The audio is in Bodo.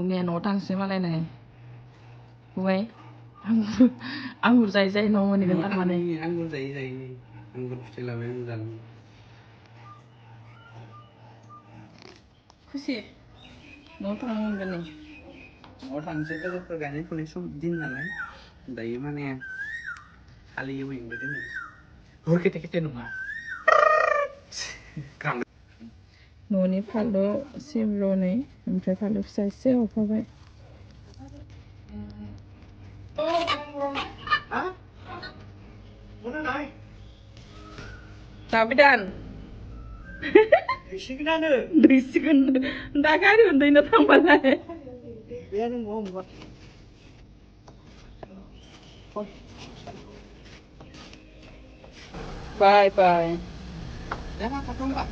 nghe nó thằng xem lại này vậy ăn một dây dây nó mình Ăn tắt vào này ăn con dậy dậy ăn con sẽ làm em dần. Khushi nó thằng cái này Orang saya tu kerjanya polis din lah, dari mana ya? Kali yang ini ni. Oh kita nunggu. Kram. 너네 팔로 심로네 엄청 팔로 쌀쎄 오빠가 Hah? Mana nai? tapi dan Isi kena ni. 드시근 나가리 온다 이나 탕발라해 Biar ni mau buat. 바이 바이 Jangan kacau tak.